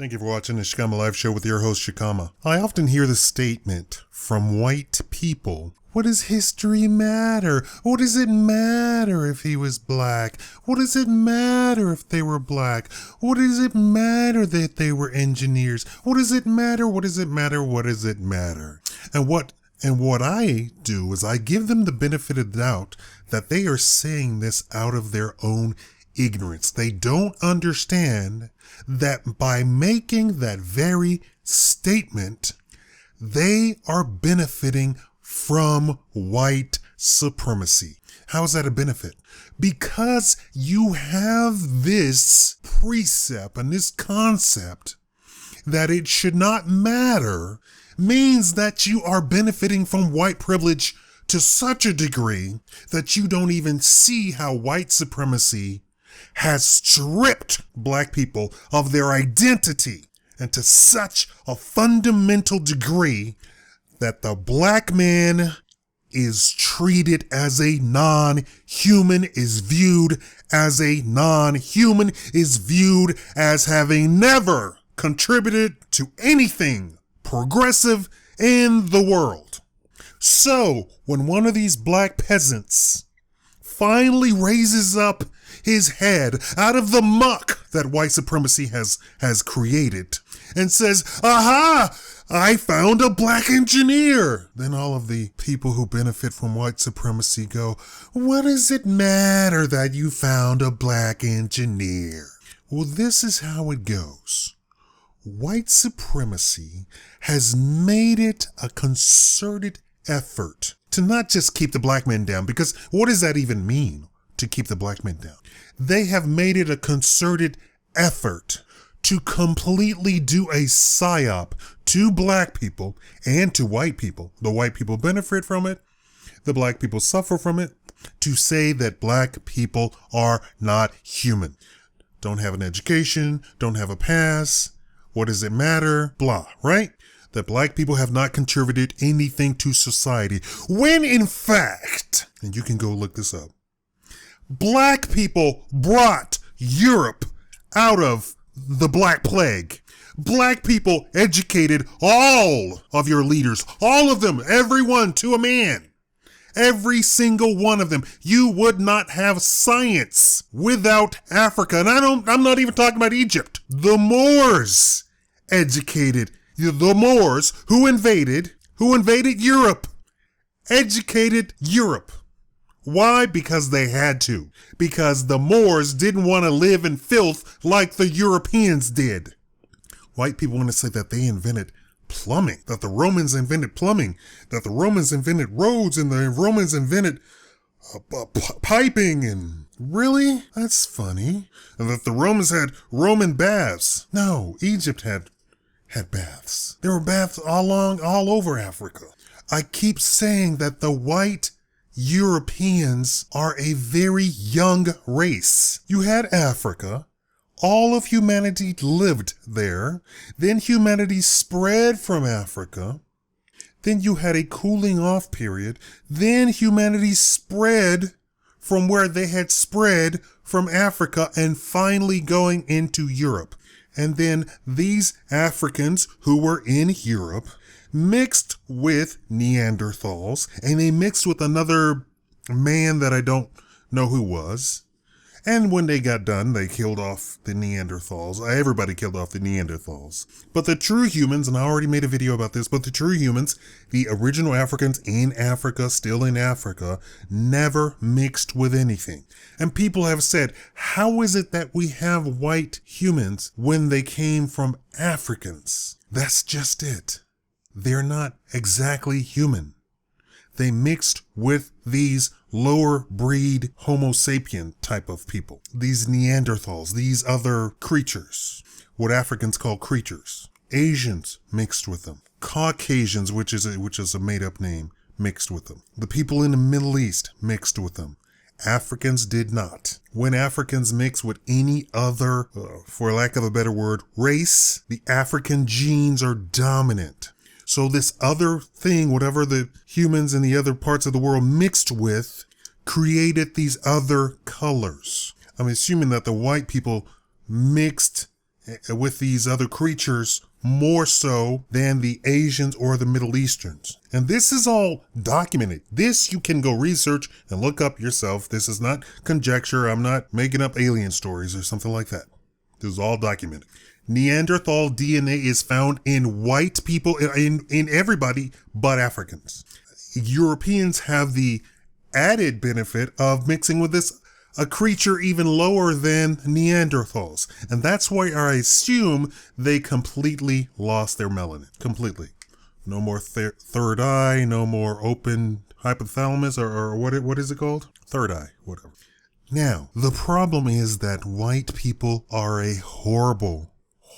Thank you for watching the Shakaama Live Show with your host, Shakaama. I often hear the statement from white people, what does history matter? What does it matter if he was black? What does it matter if they were black? What does it matter that they were engineers? What does it matter? What does it matter? What does it matter? And what I do is I give them the benefit of the doubt that they are saying this out of their own ignorance. They don't understand that by making that very statement, they are benefiting from white supremacy. How is that a benefit? Because you have this precept and this concept that it should not matter means that you are benefiting from white privilege to such a degree that you don't even see how white supremacy has stripped black people of their identity, and to such a fundamental degree that the black man is treated as a non-human, is viewed as a non-human, is viewed as having never contributed to anything progressive in the world. So when one of these black peasants finally raises up his head out of the muck that white supremacy has created and says, aha, I found a black engineer, then all of the people who benefit from white supremacy go, what does it matter that you found a black engineer? Well, this is how it goes. White supremacy has made it a concerted effort to not just keep the black men down, because what does that even mean, to keep the black men down? They have made it a concerted effort to completely do a psyop to black people and to white people. The white people benefit from it. The black people suffer from it, to say that black people are not human. Don't have an education, don't have a pass. What does it matter? Blah, right? That black people have not contributed anything to society. When in fact, and you can go look this up, black people brought Europe out of the Black Plague. Black people educated all of your leaders, all of them, everyone to a man. Every single one of them. You would not have science without Africa. And I'm not even talking about Egypt. The Moors educated. The Moors who invaded Europe, educated Europe. Why? Because they had to. Because the Moors didn't want to live in filth like the Europeans did. White people want to say that they invented plumbing, that the Romans invented plumbing, that the Romans invented roads, and the Romans invented piping, and really? That's funny. And that the Romans had Roman baths. No, Egypt had baths. There were baths all over Africa. I keep saying that the white Europeans are a very young race. You had Africa. All of humanity lived there. Then humanity spread from Africa. Then you had a cooling off period. Then humanity spread from where they had spread from Africa and finally going into Europe. And then these Africans who were in Europe mixed with Neanderthals, and they mixed with another man that I don't know who was. And when they got done, they killed off the Neanderthals. Everybody killed off the Neanderthals. But the true humans, and I already made a video about this, but the true humans, the original Africans in Africa, still in Africa, never mixed with anything. And people have said, how is it that we have white humans when they came from Africans? That's just it. They're not exactly human. They mixed with these lower breed Homo sapien type of people, these Neanderthals, these other creatures, what Africans call creatures. Asians mixed with them. Caucasians, which is a made up name, mixed with them. The people in the Middle East mixed with them. Africans did not. When Africans mix with any other, for lack of a better word, race, the African genes are dominant. So this other thing, whatever the humans in the other parts of the world mixed with, created these other colors. I'm assuming that the white people mixed with these other creatures more so than the Asians or the Middle Easterns. And this is all documented. This you can go research and look up yourself. This is not conjecture. I'm not making up alien stories or something like that. This is all documented. Neanderthal DNA is found in white people, in everybody but Africans. Europeans have the added benefit of mixing with a creature even lower than Neanderthals. And that's why I assume they completely lost their melanin. Completely. No more third eye, no more open hypothalamus, or what is it called? Third eye, whatever. Now, the problem is that white people are a horrible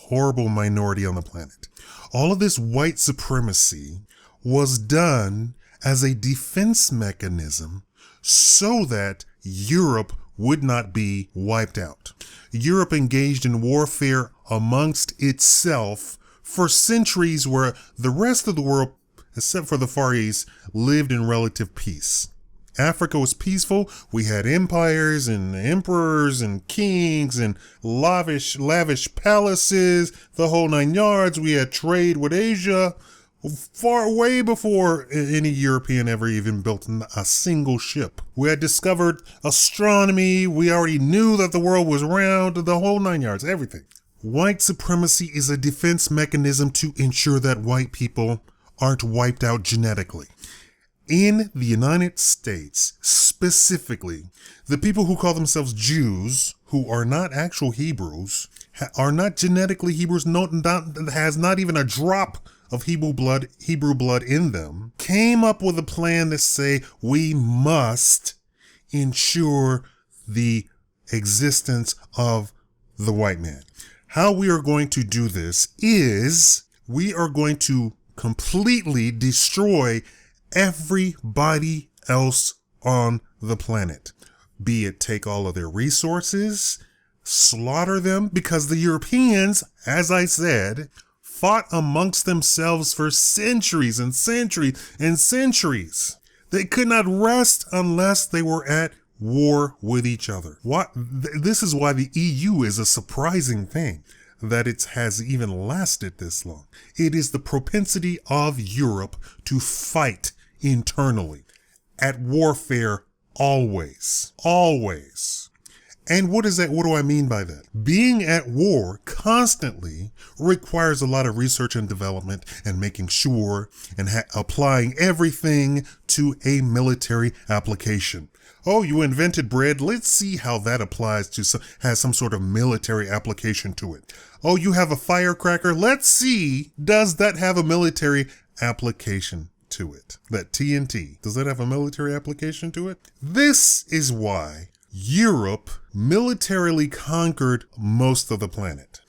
minority on the planet. All of this white supremacy was done as a defense mechanism so that Europe would not be wiped out. Europe engaged in warfare amongst itself for centuries, where the rest of the world, except for the Far East, lived in relative peace. Africa was peaceful. We had empires and emperors and kings and lavish palaces, the whole 9 yards. We had trade with Asia far way before any European ever even built a single ship. We had discovered astronomy. We already knew that the world was round, the whole 9 yards, everything. White supremacy is a defense mechanism to ensure that white people aren't wiped out genetically. In the United States, specifically, the people who call themselves Jews, who are not actual Hebrews, are not genetically Hebrews, has not even a drop of Hebrew blood in them, came up with a plan to say we must ensure the existence of the white man. How we are going to do this is we are going to completely destroy everybody else on the planet. Be it take all of their resources, slaughter them, because the Europeans, as I said, fought amongst themselves for centuries and centuries and centuries. They could not rest unless they were at war with each other. This is why the EU is a surprising thing, that it has even lasted this long. It is the propensity of Europe to fight internally, at warfare always. And what is that? What do I mean by that? Being at war constantly requires a lot of research and development and making sure and applying everything to a military application. Oh, you invented bread. Let's see how that applies to has some sort of military application to it. Oh, you have a firecracker. Let's see, does that have a military application to it? That TNT, does that have a military application to it? This is why Europe militarily conquered most of the planet.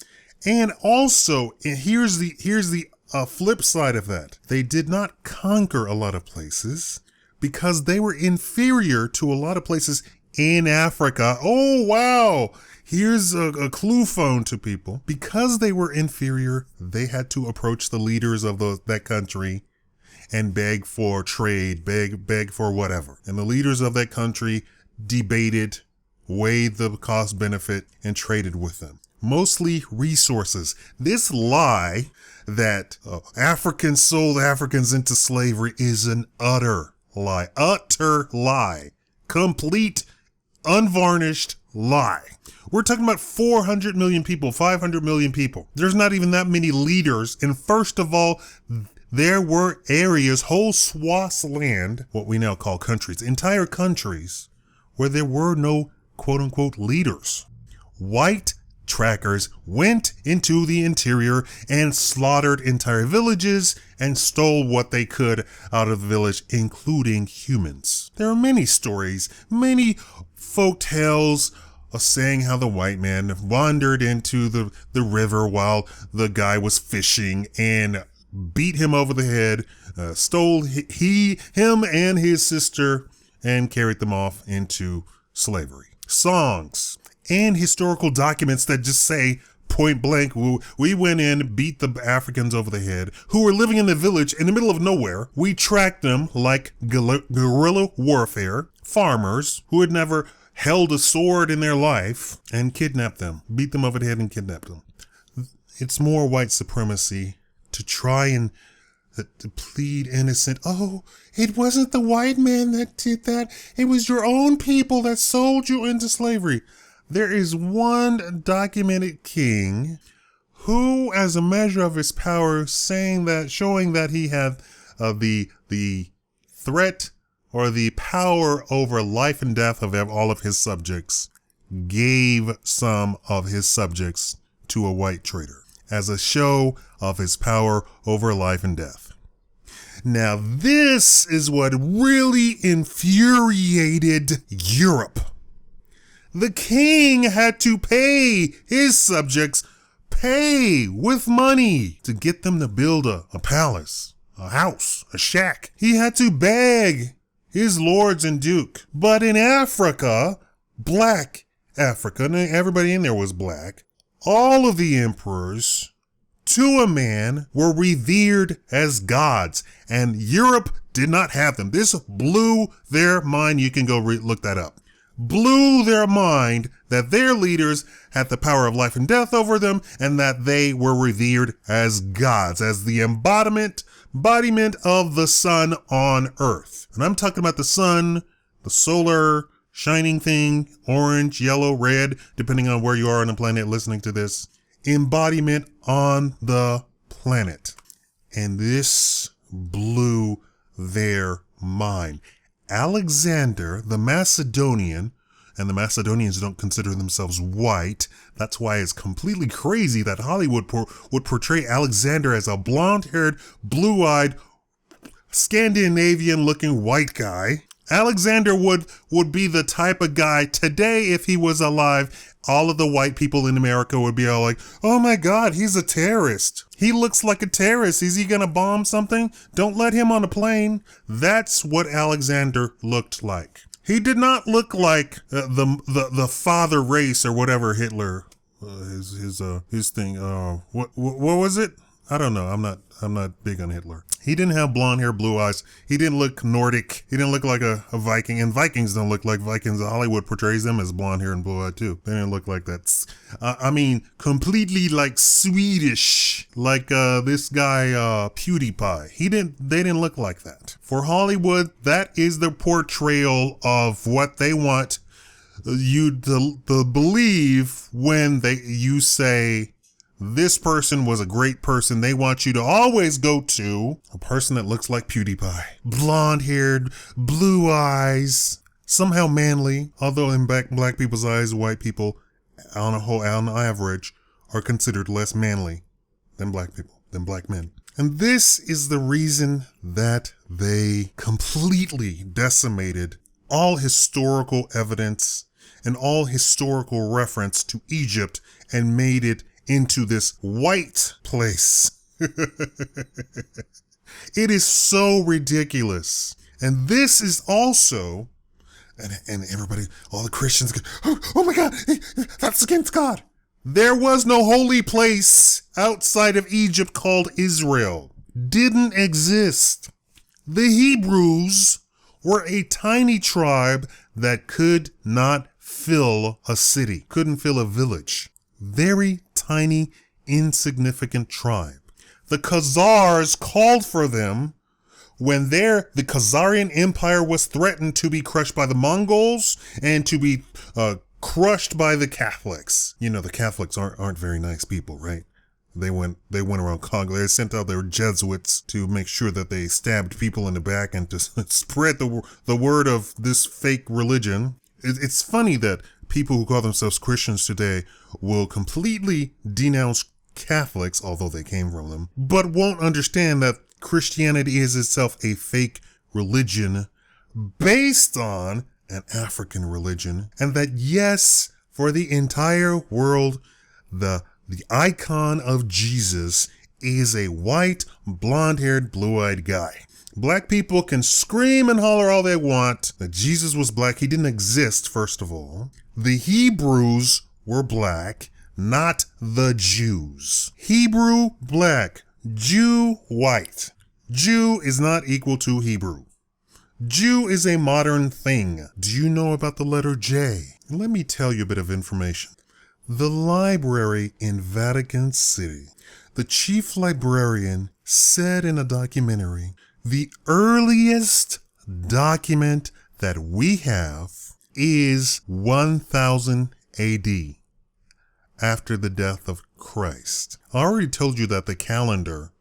And also, here's the flip side of that. They did not conquer a lot of places because they were inferior to a lot of places in Africa. Oh, wow. Here's a clue phone to people. Because they were inferior, they had to approach the leaders of that country and beg for trade, beg for whatever. And the leaders of that country debated, weighed the cost benefit, and traded with them. Mostly resources. This lie that Africans sold Africans into slavery is an utter lie. Complete, unvarnished lie. We're talking about 400 million people, 500 million people. There's not even that many leaders. And first of all, there were areas, whole swaths of land, what we now call countries, entire countries, where there were no quote-unquote leaders. White trackers went into the interior and slaughtered entire villages and stole what they could out of the village, including humans. There are many stories, many folk tales saying how the white man wandered into the river while the guy was fishing and beat him over the head, stole him and his sister, and carried them off into slavery. Songs and historical documents that just say point blank, we went in, beat the Africans over the head who were living in the village in the middle of nowhere. We tracked them like guerrilla warfare, farmers who had never held a sword in their life, and kidnapped them, beat them over the head and kidnapped them. It's more white supremacy to try and to plead innocent. Oh, it wasn't the white man that did that. It was your own people that sold you into slavery. There is one documented king who, as a measure of his power, showing that he had the threat or the power over life and death of all of his subjects, gave some of his subjects to a white trader as a show of his power over life and death. Now, this is what really infuriated Europe. The king had to pay his subjects, pay with money to get them to build a palace, a house, a shack. He had to beg his lords and duke. But in Africa, black Africa, and everybody in there was black, all of the emperors, to a man, were revered as gods, and Europe did not have them. This blew their mind. You can go look that up. Blew their mind that their leaders had the power of life and death over them, and that they were revered as gods, as the embodiment of the sun on earth. And I'm talking about the sun, the solar shining thing, orange, yellow, red, depending on where you are on the planet listening to this. Embodiment on the planet. And this blew their mind. Alexander the Macedonian, and the Macedonians don't consider themselves white. That's why it's completely crazy that Hollywood would portray Alexander as a blonde-haired, blue-eyed, Scandinavian-looking white guy. Alexander would be the type of guy today, if he was alive, all of the white people in America would be all like, oh my God, he's a terrorist. He looks like a terrorist. Is he going to bomb something? Don't let him on a plane. That's what Alexander looked like. He did not look like the father race or whatever Hitler, his thing. What was it? I don't know. I'm not big on Hitler. He didn't have blonde hair, blue eyes. He didn't look Nordic. He didn't look like a Viking. And Vikings don't look like Vikings. Hollywood portrays them as blonde hair and blue eyed too. They didn't look like that. Completely like Swedish, like this guy PewDiePie. They didn't look like that. For Hollywood, that is the portrayal of what they want you to believe when you say, this person was a great person. They want you to always go to a person that looks like PewDiePie. Blonde-haired, blue eyes, somehow manly, although in black people's eyes, white people, on average, are considered less manly than black people, than black men. And this is the reason that they completely decimated all historical evidence and all historical reference to Egypt and made it into this white place. It is so ridiculous. And this is also, and everybody, all the Christians go, oh my God, that's against God. There was no holy place outside of Egypt called Israel. Didn't exist. The Hebrews were a tiny tribe that could not fill a city, couldn't fill a village. Very tiny, insignificant tribe. The Khazars called for them when the Khazarian Empire was threatened to be crushed by the Mongols and to be crushed by the Catholics. You know, the Catholics aren't very nice people, right? They went around Congo. They sent out their Jesuits to make sure that they stabbed people in the back and to spread the word of this fake religion. It's funny that people who call themselves Christians today will completely denounce Catholics, although they came from them, but won't understand that Christianity is itself a fake religion based on an African religion, and that yes, for the entire world, the icon of Jesus is a white, blonde-haired, blue-eyed guy. Black people can scream and holler all they want that Jesus was black. He didn't exist, first of all. The Hebrews were black, not the Jews. Hebrew, black. Jew, white. Jew is not equal to Hebrew. Jew is a modern thing. Do you know about the letter J? Let me tell you a bit of information. the library in Vatican City. The chief librarian said in a documentary, the earliest document that we have is 1000 AD, after the death of Christ. I already told you that the calendar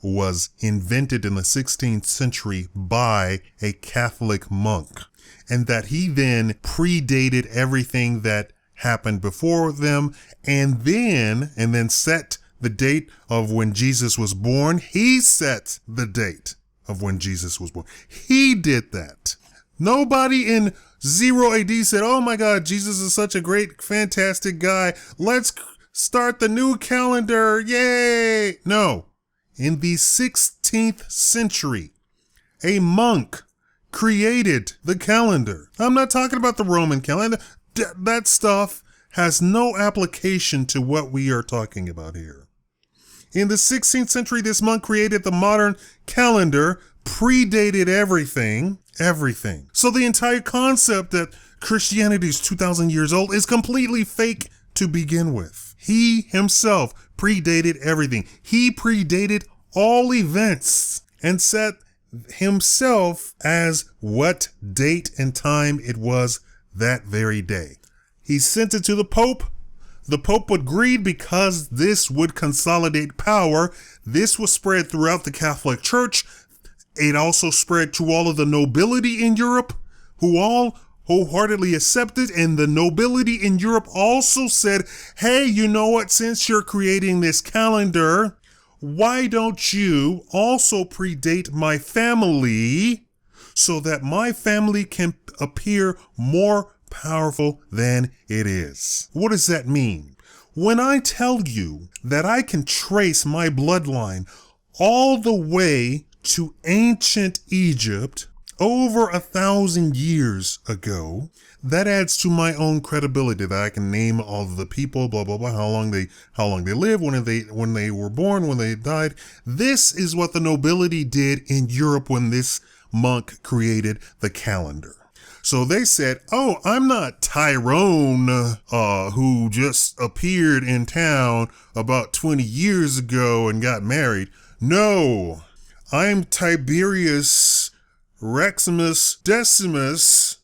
was invented in the 16th century by a Catholic monk, and that he then predated everything that happened before them, and then set the date of when Jesus was born. He set the date of when Jesus was born. He did that. Nobody in 0 AD said, oh my God, Jesus is such a great, fantastic guy. Let's start the new calendar. Yay. No. In the 16th century, a monk created the calendar. I'm not talking about the Roman calendar. That stuff has no application to what we are talking about here. In the 16th century, this monk created the modern calendar, predated everything. So the entire concept that Christianity is 2,000 years old is completely fake to begin with. He himself predated everything. He predated all events and set himself as what date and time it was that very day. He sent it to the Pope. The Pope agreed because this would consolidate power. This was spread throughout the Catholic Church. It also spread to all of the nobility in Europe, who all wholeheartedly accepted, and the nobility in Europe also said, hey, you know what, since you're creating this calendar, why don't you also predate my family so that my family can appear more powerful than it is? What does that mean? When I tell you that I can trace my bloodline all the way to ancient Egypt over 1,000 years ago, that adds to my own credibility that I can name all of the people, blah, blah, blah, how long they lived, when they were born, when they died. This is what the nobility did in Europe when this monk created the calendar. So they said, oh, I'm not Tyrone, who just appeared in town about 20 years ago and got married. No, I'm Tiberius Reximus Decimus,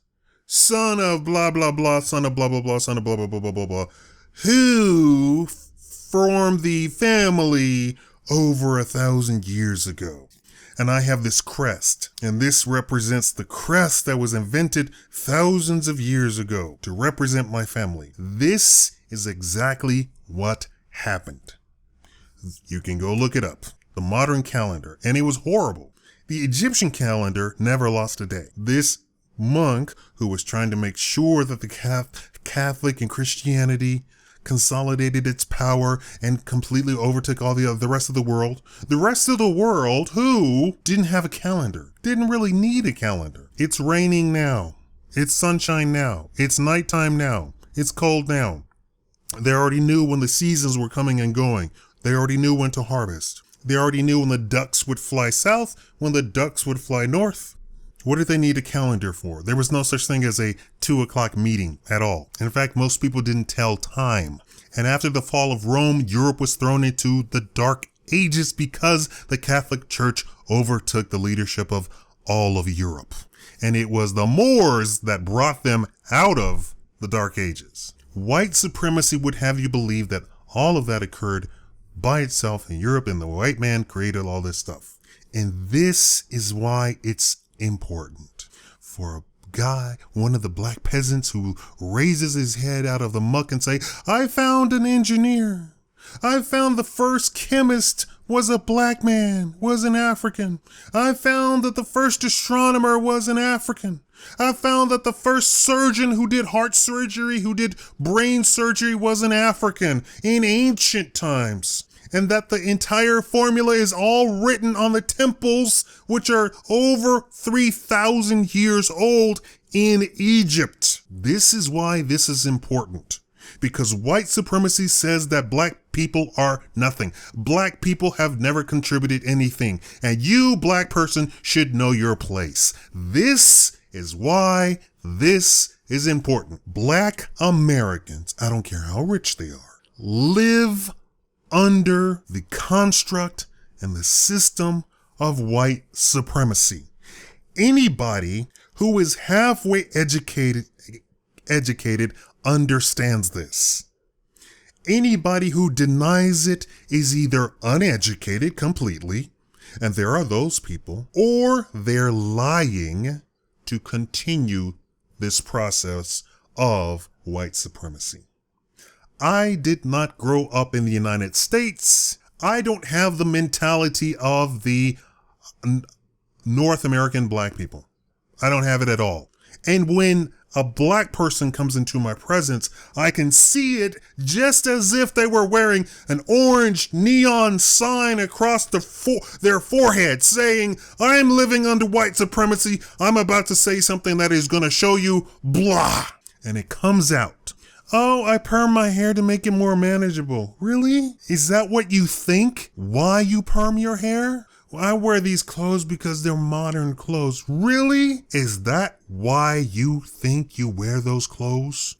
son of blah, blah, blah, son of blah, blah, blah, son of blah, blah, blah, blah, blah, blah, who formed the family over 1,000 years ago. And I have this crest, and this represents the crest that was invented thousands of years ago to represent my family. This is exactly what happened. You can go look it up. The modern calendar, and it was horrible. The Egyptian calendar never lost a day. This monk, who was trying to make sure that the Catholic and Christianity consolidated its power and completely overtook all the rest of the world. The rest of the world who didn't have a calendar, didn't really need a calendar. It's raining now. It's sunshine now. It's nighttime now. It's cold now. They already knew when the seasons were coming and going. They already knew when to harvest. They already knew when the ducks would fly south, when the ducks would fly north. What did they need a calendar for? There was no such thing as a 2 o'clock meeting at all. In fact, most people didn't tell time. And after the fall of Rome, Europe was thrown into the Dark Ages because the Catholic Church overtook the leadership of all of Europe. And it was the Moors that brought them out of the Dark Ages. White supremacy would have you believe that all of that occurred by itself in Europe, and the white man created all this stuff. And this is why it's important for a guy, one of the black peasants who raises his head out of the muck and say, I found an engineer. I found the first chemist was a black man, was an African. I found that the first astronomer was an African. I found that the first surgeon who did heart surgery, who did brain surgery was an African in ancient times. And that the entire formula is all written on the temples, which are over 3,000 years old in Egypt. This is why this is important. Because white supremacy says that black people are nothing. Black people have never contributed anything. And you, black person, should know your place. This is why This is important. Black Americans, I don't care how rich they are, live under the construct and the system of white supremacy. Anybody who is halfway educated understands this. Anybody who denies it is either uneducated completely, and there are those people, or they're lying to continue this process of white supremacy. I did not grow up in the United States. I don't have the mentality of the North American black people. I don't have it at all. And when a black person comes into my presence, I can see it just as if they were wearing an orange neon sign across their forehead saying, I'm living under white supremacy. I'm about to say something that is going to show you blah. And it comes out. Oh, I perm my hair to make it more manageable. Really? Is that what you think? Why you perm your hair? Well, I wear these clothes because they're modern clothes. Really? Is that why you think you wear those clothes?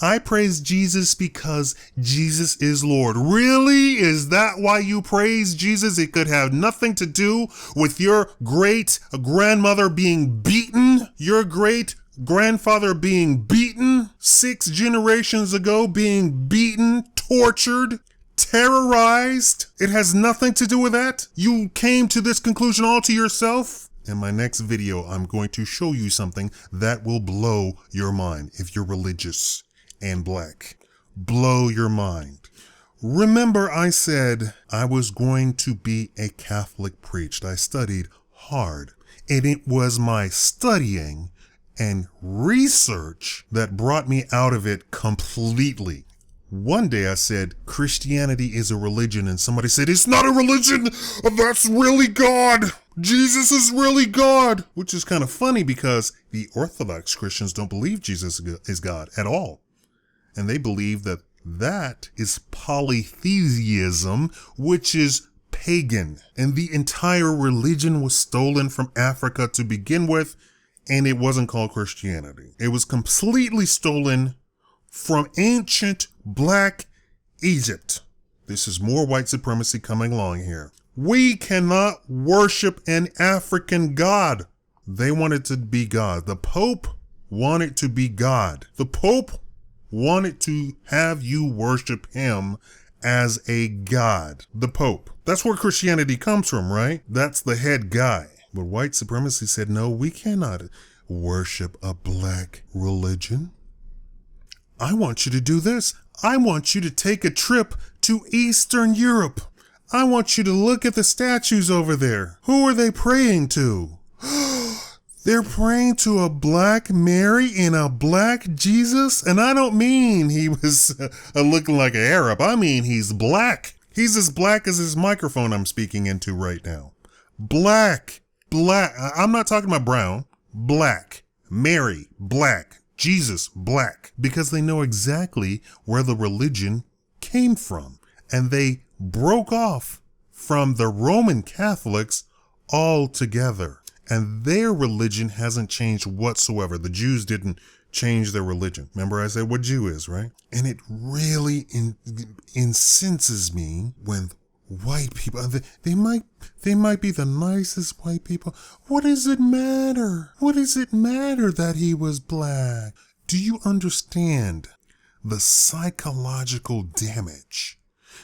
I praise Jesus because Jesus is Lord. Really? Is that why you praise Jesus? It could have nothing to do with your great grandmother being beaten, your great grandfather being beaten, 6 generations ago being beaten, tortured, terrorized. It has nothing to do with that. You came to this conclusion all to yourself. In my next video, I'm going to show you something that will blow your mind if you're religious and black. Blow your mind. Remember, I said I was going to be a Catholic priest. I studied hard, and it was my studying and research that brought me out of it completely. One day I said, Christianity is a religion, and somebody said, it's not a religion, that's really God. Jesus is really God. Which is kind of funny because the Orthodox Christians don't believe Jesus is God at all. And they believe that is polytheism, which is pagan. And the entire religion was stolen from Africa to begin with, and it wasn't called Christianity. It was completely stolen from ancient black Egypt. This is more white supremacy coming along here. We cannot worship an African god. They wanted to be God. The Pope wanted to be God. The Pope wanted to have you worship him as a god. The Pope. That's where Christianity comes from, right? That's the head guy. But white supremacy said, no, we cannot worship a black religion. I want you to do this. I want you to take a trip to Eastern Europe. I want you to look at the statues over there. Who are they praying to? They're praying to a black Mary and a black Jesus. And I don't mean he was looking like an Arab. I mean he's black. He's as black as this microphone I'm speaking into right now. Black. I'm not talking about brown. Black. Mary. Black. Jesus, black, because they know exactly where the religion came from. And they broke off from the Roman Catholics altogether. And their religion hasn't changed whatsoever. The Jews didn't change their religion. Remember I said what Jew is, right? And it really incenses me when white people, they might be the nicest white people. What does it matter? What does it matter that he was black? Do you understand the psychological damage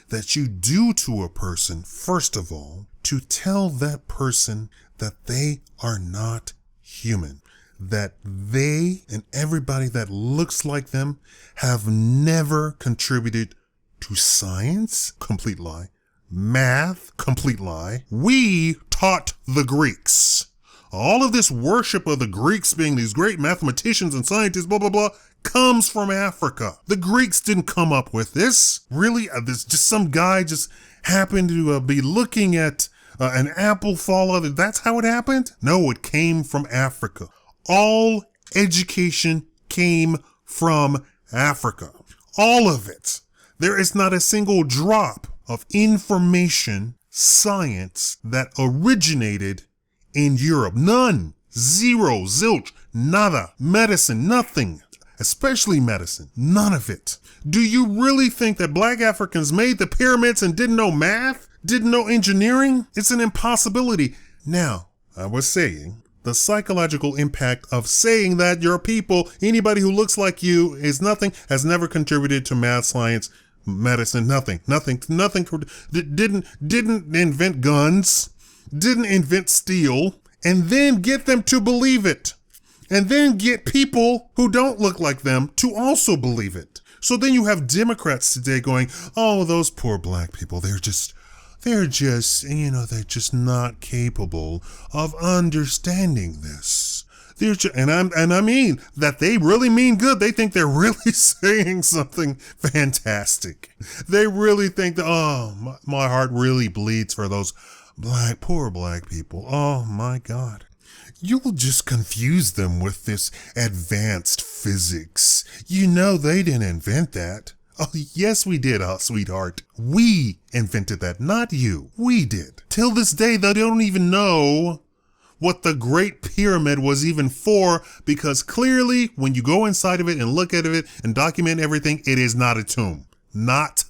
that you do to a person, first of all, to tell that person that they are not human, that they and everybody that looks like them have never contributed to science? Complete lie. Math, complete lie. We taught the Greeks. All of this worship of the Greeks being these great mathematicians and scientists, blah, blah, blah, comes from Africa. The Greeks didn't come up with this. Really? This just some guy just happened to be looking at an apple fall out. That's how it happened? No, it came from Africa. All education came from Africa. All of it. There is not a single drop of information, science that originated in Europe. None. Zero, zilch, nada, medicine, nothing. Especially medicine, none of it. Do you really think that black Africans made the pyramids and didn't know math? Didn't know engineering? It's an impossibility. Now, I was saying, the psychological impact of saying that your people, anybody who looks like you is nothing, has never contributed to math, science, medicine, nothing, didn't invent guns, didn't invent steel, and then get them to believe it. And then get people who don't look like them to also believe it. So then you have Democrats today going, oh, those poor black people, they're just not capable of understanding this. And I mean that they really mean good. They think they're really saying something fantastic. They really think that, oh, my heart really bleeds for those poor black people. Oh my God. You'll just confuse them with this advanced physics. You know they didn't invent that. Oh, yes, we did, sweetheart. We invented that, not you. We did. Till this day, they don't even know what the Great Pyramid was even for, because clearly, when you go inside of it and look at it and document everything, it is not a tomb. Not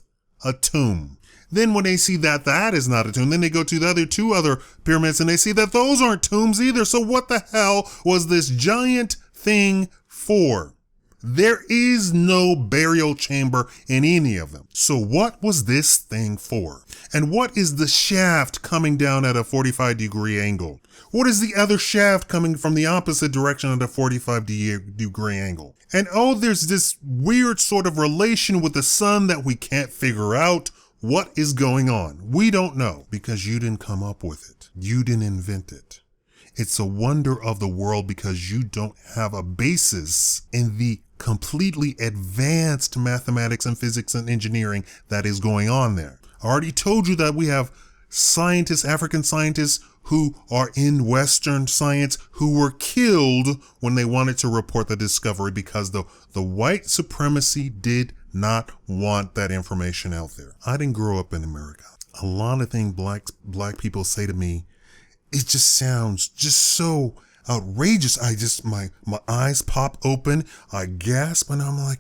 a tomb. Then when they see that is not a tomb, then they go to the two other pyramids and they see that those aren't tombs either. So what the hell was this giant thing for? There is no burial chamber in any of them. So what was this thing for? And what is the shaft coming down at a 45-degree angle? What is the other shaft coming from the opposite direction at a 45-degree angle? And there's this weird sort of relation with the sun that we can't figure out. What is going on? We don't know, because you didn't come up with it. You didn't invent it. It's a wonder of the world because you don't have a basis in the completely advanced mathematics and physics and engineering that is going on there. I already told you that we have scientists, African scientists, who are in Western science who were killed when they wanted to report the discovery because the white supremacy did not want that information out there. I didn't grow up in America. A lot of things black people say to me, it just sounds just so outrageous. my eyes pop open, I gasp, and I'm like,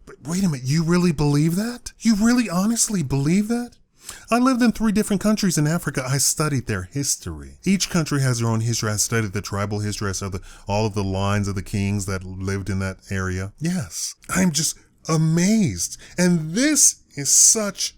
but wait a minute, you really believe that? You really honestly believe that? I lived in 3 different countries in Africa. I studied their history. Each country has their own history. I studied the tribal history. I studied all of the lines of the kings that lived in that area. Yes, I'm just amazed. And this is such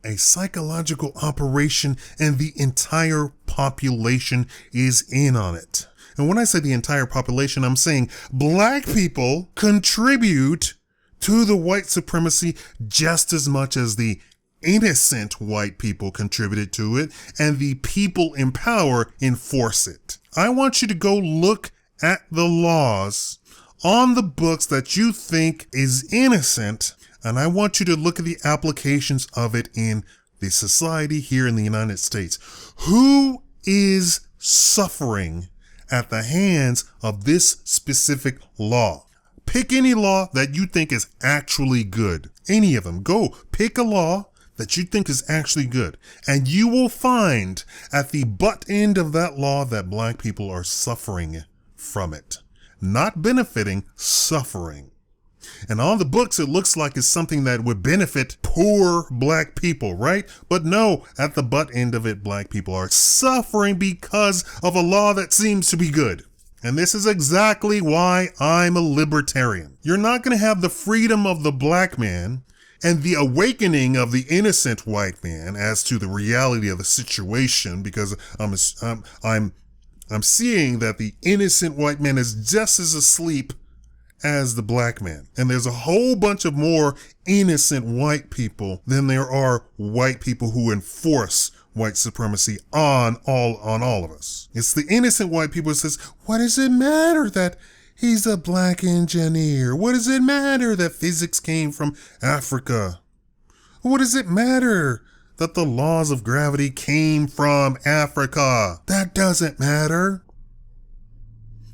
a psychological operation, and the entire population is in on it. And when I say the entire population, I'm saying black people contribute to the white supremacy just as much as the innocent white people contributed to it, and the people in power enforce it. I want you to go look at the laws on the books that you think is innocent, and I want you to look at the applications of it in the society here in the United States. Who is suffering at the hands of this specific law? Pick any law that you think is actually good. Any of them. Go pick a law that you think is actually good, and you will find at the butt end of that law that black people are suffering from it. Not benefiting, suffering. And on the books, it looks like it's something that would benefit poor black people, right? But no, at the butt end of it, black people are suffering because of a law that seems to be good. And this is exactly why I'm a libertarian. You're not going to have the freedom of the black man and the awakening of the innocent white man as to the reality of the situation, because I'm seeing that the innocent white man is just as asleep as the black man. And there's a whole bunch of more innocent white people than there are white people who enforce white supremacy on all of us. It's the innocent white people who says, what does it matter that he's a black engineer? What does it matter that physics came from Africa? What does it matter that the laws of gravity came from Africa? That doesn't matter.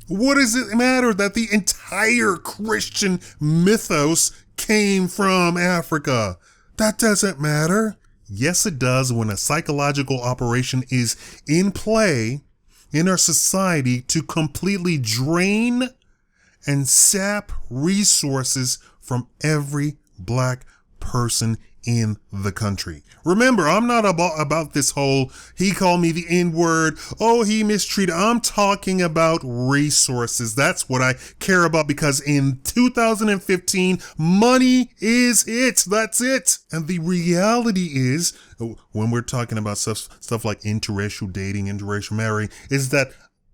What does it matter that the entire Christian mythos came from Africa? That doesn't matter. Yes, it does when a psychological operation is in play in our society to completely drain and sap resources from every black person in the country. Remember, I'm not about this whole, he called me the N-word, oh, he mistreated. I'm talking about resources. That's what I care about, because in 2015, money is it. That's it. And the reality is, when we're talking about stuff like interracial dating, interracial marrying, is that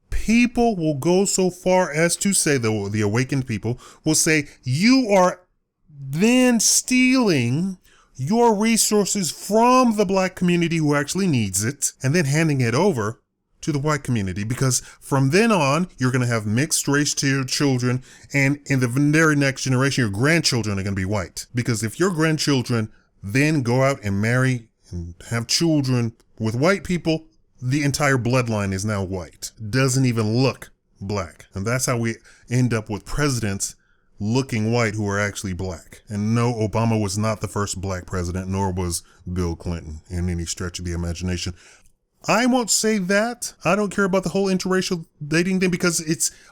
people will go so far as to say, the awakened people will say, you are then stealing your resources from the black community who actually needs it, and then handing it over to the white community, because from then on, you're going to have mixed race children, and in the very next generation, your grandchildren are going to be white. Because if your grandchildren then go out and marry and have children with white people, the entire bloodline is now white. Doesn't even look black. And that's how we end up with presidents looking white who are actually black. And no, Obama was not the first black president, nor was Bill Clinton in any stretch of the imagination. I won't say that. I don't care about the whole interracial dating thing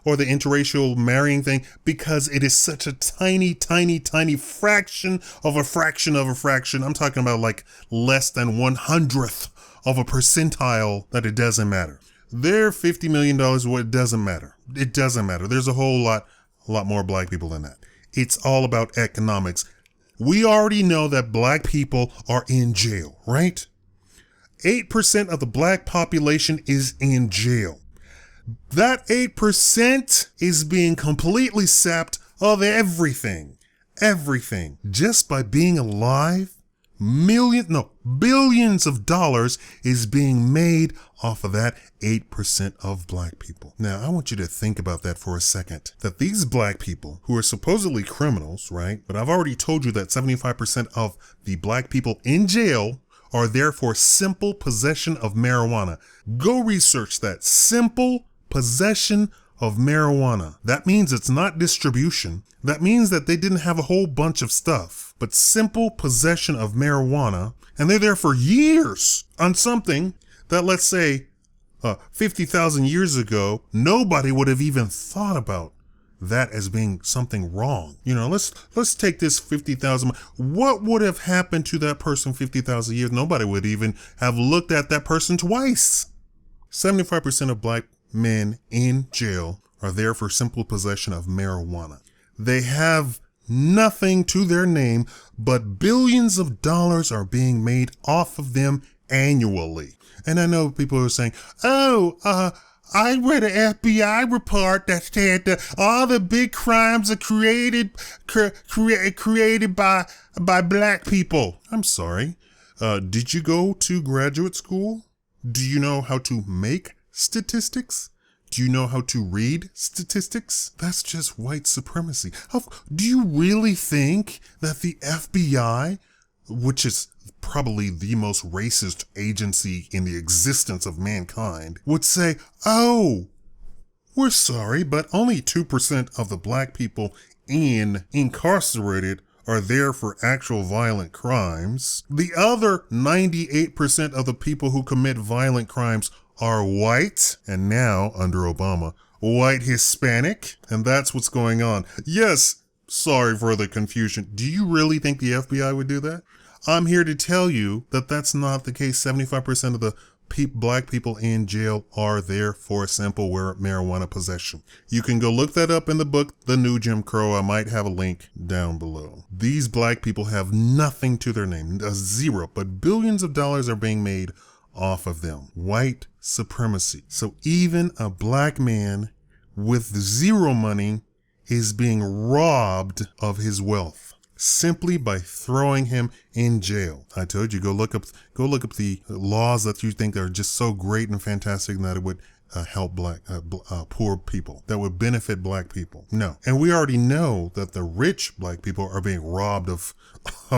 or the interracial marrying thing, because it is such a tiny, tiny, tiny fraction of a fraction of a fraction. I'm talking about like less than 1/100th of a percentile that it doesn't matter. Their $50 million, it doesn't matter. It doesn't matter. There's a whole lot more black people than that. It's all about economics. We already know that black people are in jail, right? 8% of the black population is in jail. That 8% is being completely sapped of everything. Everything. Just by being alive, billions of dollars is being made off of that 8% of black people. Now, I want you to think about that for a second. That these black people who are supposedly criminals, right? But I've already told you that 75% of the black people in jail are there for simple possession of marijuana. Go research that. Simple possession of marijuana. That means it's not distribution. That means that they didn't have a whole bunch of stuff, but simple possession of marijuana. And they're there for years on something that, let's say, 50,000 years ago, nobody would have even thought about that as being something wrong. You know, let's take this 50,000. What would have happened to that person 50,000 years? Nobody would even have looked at that person twice. 75% of black men in jail are there for simple possession of marijuana. They have nothing to their name, but billions of dollars are being made off of them annually. And I know people are saying, I read an FBI report that said that all the big crimes are created by black people. I'm sorry. Did you go to graduate school? Do you know how to make statistics? Do you know how to read statistics? That's just white supremacy. Do you really think that the FBI, which is probably the most racist agency in the existence of mankind, would say, oh, we're sorry, but only 2% of the black people incarcerated are there for actual violent crimes. The other 98% of the people who commit violent crimes are white, and now, under Obama, white Hispanic, and that's what's going on. Yes, sorry for the confusion. Do you really think the FBI would do that? I'm here to tell you that that's not the case. 75% of the black people in jail are there for simple marijuana possession. You can go look that up in the book, The New Jim Crow. I might have a link down below. These black people have nothing to their name, a zero, but billions of dollars are being made off of them. White supremacy. So even a black man with zero money is being robbed of his wealth simply by throwing him in jail. I told you, go look up the laws that you think are just so great and fantastic that it would help poor people, that would benefit black people. No. And we already know that the rich black people are being robbed of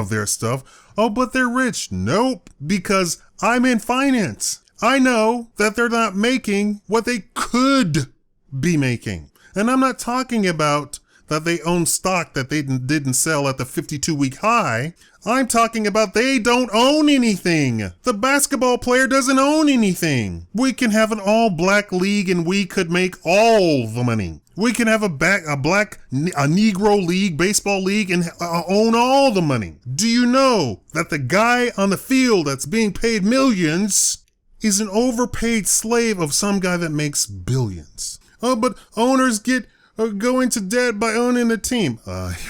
their stuff. Oh, but they're rich. Nope. Because I'm in finance. I know that they're not making what they could be making. And I'm not talking about that they own stock that they didn't sell at the 52-week high. I'm talking about they don't own anything. The basketball player doesn't own anything. We can have an all-black league and we could make all the money. We can have a Negro league, baseball league, and own all the money. Do you know that the guy on the field that's being paid millions is an overpaid slave of some guy that makes billions? Oh, but owners go into debt by owning the team.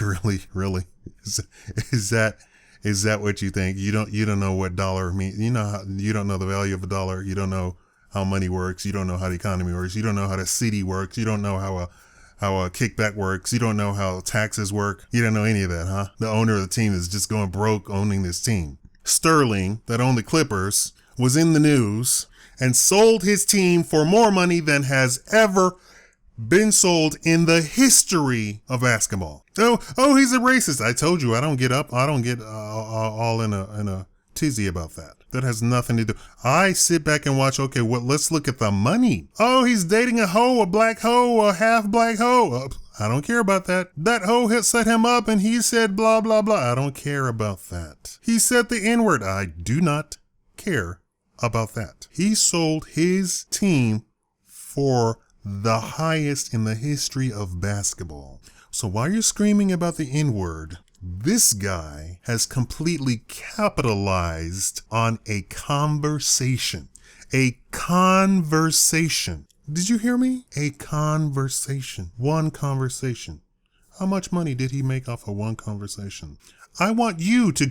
Really? Is that what you think? You don't know what dollar means. You don't know the value of a dollar. You don't know how money works. You don't know how the economy works. You don't know how the city works. You don't know how a kickback works. You don't know how taxes work. You don't know any of that, huh? The owner of the team is just going broke owning this team. Sterling, that owned the Clippers, was in the news and sold his team for more money than has ever been sold in the history of basketball. Oh, he's a racist. I told you, I don't get all in a tizzy about that. That has nothing to do. I sit back and watch, okay, let's look at the money. Oh, he's dating a hoe, a black hoe, a half black hoe. I don't care about that. That hoe had set him up and he said blah, blah, blah. I don't care about that. He said the N-word. I do not care about that. He sold his team for the highest in the history of basketball. So while you're screaming about the N-word, this guy has completely capitalized on a conversation. A conversation. Did you hear me? A conversation. One conversation. How much money did he make off of one conversation? I want you to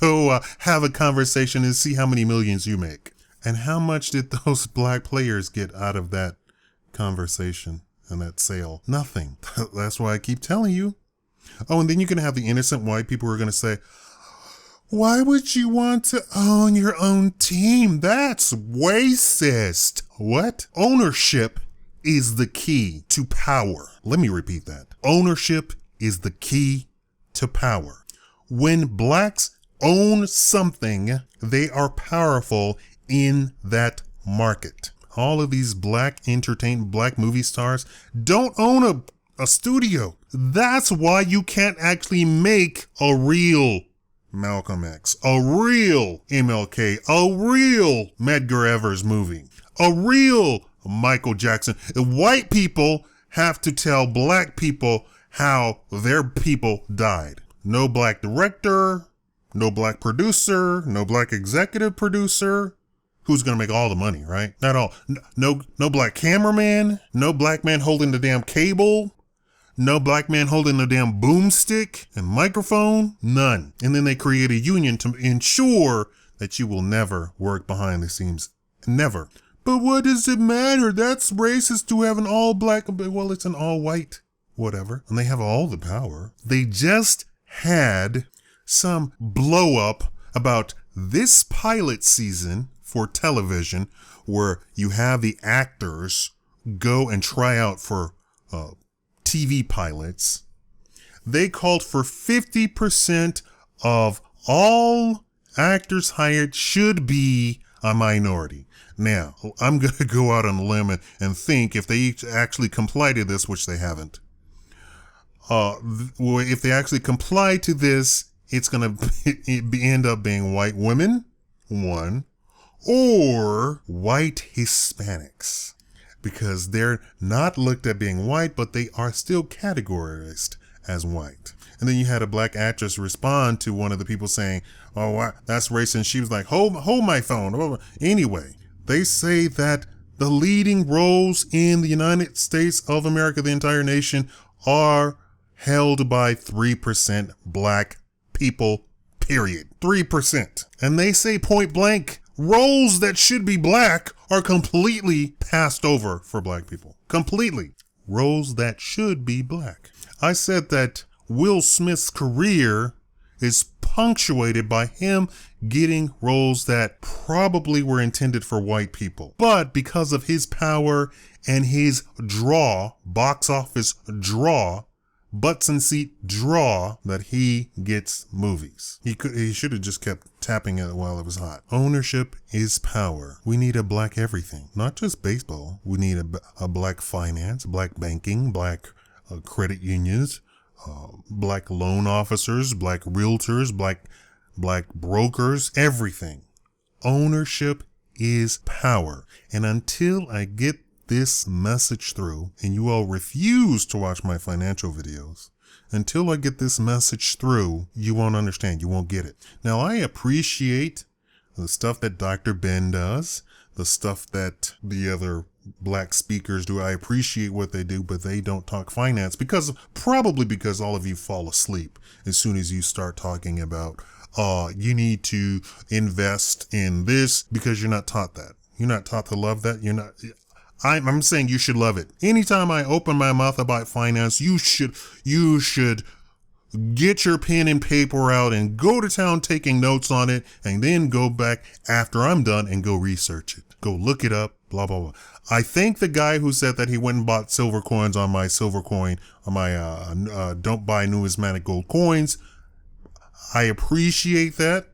go have a conversation and see how many millions you make. And how much did those black players get out of that conversation and that sale? Nothing. That's why I keep telling you. Oh, and then you're going to have the innocent white people who are going to say, why would you want to own your own team? That's racist. What? Ownership is the key to power. Let me repeat that. Ownership is the key to power. When blacks own something, they are powerful in that market. All of these black movie stars don't own a studio. That's why you can't actually make a real Malcolm X, a real MLK, a real Medgar Evers movie, a real Michael Jackson. White people have to tell black people how their people died. No black director, no black producer, no black executive producer. Who's going to make all the money, right? Not all. No black cameraman, no black man holding the damn cable, no black man holding the damn boomstick and microphone, none. And then they create a union to ensure that you will never work behind the scenes. Never. But what does it matter? That's racist to have an all black, well, it's an all white, whatever. And they have all the power. They just had some blow up about this pilot season for television where you have the actors go and try out for TV pilots. They called for 50% of all actors hired should be a minority. Now, I'm going to go out on a limb and think if they actually comply to this, which they haven't, if they actually comply to this, it's going to end up being white women, one, or white Hispanics, because they're not looked at being white, but they are still categorized as white. And then you had a black actress respond to one of the people saying, oh, that's racist. And she was like, hold my phone. Anyway, they say that the leading roles in the United States of America, the entire nation, are held by 3% black people, period. 3%. And they say point blank, roles that should be black are completely passed over for black people. Completely. Roles that should be black. I said that Will Smith's career is punctuated by him getting roles that probably were intended for white people. But because of his power and his draw, box office draw, butts and seat draw, that he gets movies. He should have just kept tapping it while it was hot. Ownership is power. We need a black everything, not just baseball. We need a black finance, black banking, black credit unions, black loan officers, black realtors, black brokers, everything. Ownership is power. And until I get this message through, and you all refuse to watch my financial videos, until I get this message through, you won't understand. You won't get it. Now, I appreciate the stuff that Dr. Ben does, the stuff that the other black speakers do. I appreciate what they do, but they don't talk finance probably because all of you fall asleep as soon as you start talking about, you need to invest in this, because you're not taught that. You're not taught to love that. I'm saying you should love it. Anytime I open my mouth about finance, you should get your pen and paper out and go to town taking notes on it, and then go back after I'm done and go research it. Go look it up, blah, blah, blah. I thank the guy who said that he went and bought silver coins on my silver coin, on my don't buy numismatic gold coins. I appreciate that.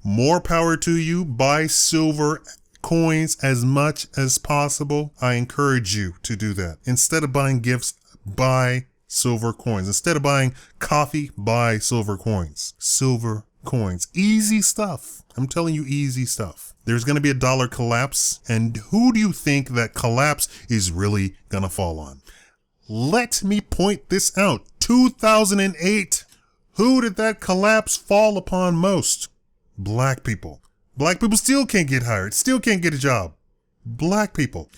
More power to you. Buy silver coins as much as possible. I encourage you to do that. Instead of buying gifts, buy silver coins. Instead of buying coffee, buy silver coins. Silver coins. Easy stuff. I'm telling you, easy stuff. There's going to be a dollar collapse. And who do you think that collapse is really going to fall on? Let me point this out. 2008. Who did that collapse fall upon most? Black people. Black people still can't get hired, still can't get a job. Black people.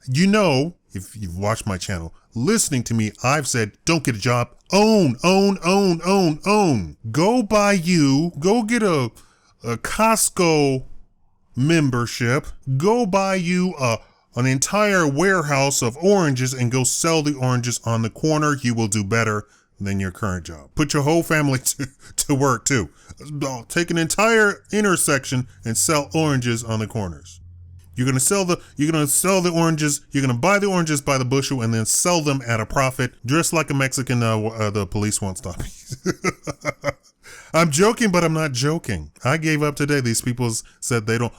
You know, if you've watched my channel, listening to me, I've said, don't get a job. Own. Go get a Costco membership. Go buy you an entire warehouse of oranges and go sell the oranges on the corner. You will do better than your current job. Put your whole family to work too. Take an entire intersection and sell oranges on the corners. You're gonna sell the oranges. You're gonna buy the oranges by the bushel and then sell them at a profit. Dress like a Mexican. The police won't stop you. I'm joking, but I'm not joking. I gave up today. These people said they don't.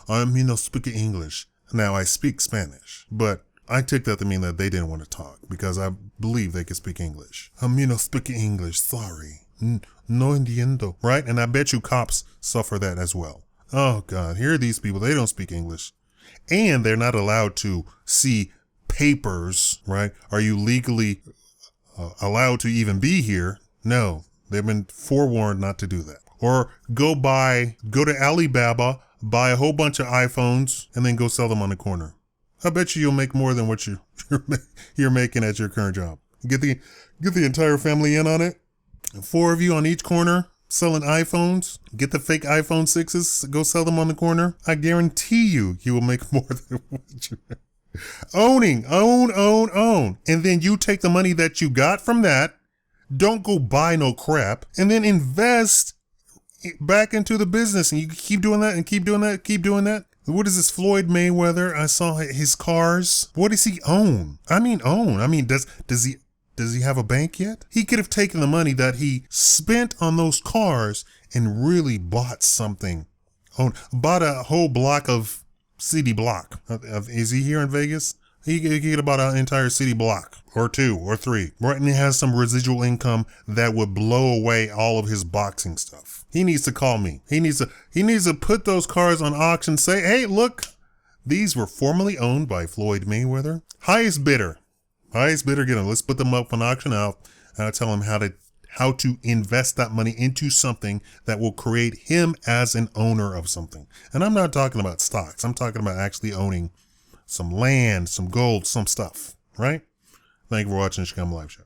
Speak English. Now I speak Spanish, but I took that to mean that they didn't want to talk because I believe they could speak English. Speak English, sorry. No entiendo. Right? And I bet you cops suffer that as well. Oh God, here are these people. They don't speak English. And they're not allowed to see papers, right? Are you legally allowed to even be here? No, they've been forewarned not to do that. Or go to Alibaba, buy a whole bunch of iPhones, and then go sell them on the corner. I bet you'll make more than what you're making at your current job. Get the entire family in on it. 4 of you on each corner selling iPhones. Get the fake iPhone 6s. Go sell them on the corner. I guarantee you will make more than what you owning. Own. And then you take the money that you got from that. Don't go buy no crap. And then invest back into the business. And you keep doing that and keep doing that. What is this, Floyd Mayweather? I saw his cars. What does he own? Own. Does he have a bank yet? He could have taken the money that he spent on those cars and really bought something. Bought a whole block of city block. Is he here in Vegas? He could get about an entire city block or 2 or 3. Right, and he has some residual income that would blow away all of his boxing stuff. He needs to call me. He needs to put those cars on auction. Say, hey, look, these were formerly owned by Floyd Mayweather. Highest bidder, get them. Let's put them up on auction out. And I'll tell him how to invest that money into something that will create him as an owner of something. And I'm not talking about stocks. I'm talking about actually owning some land, some gold, some stuff, right? Thank you for watching the Shakaama Live Show.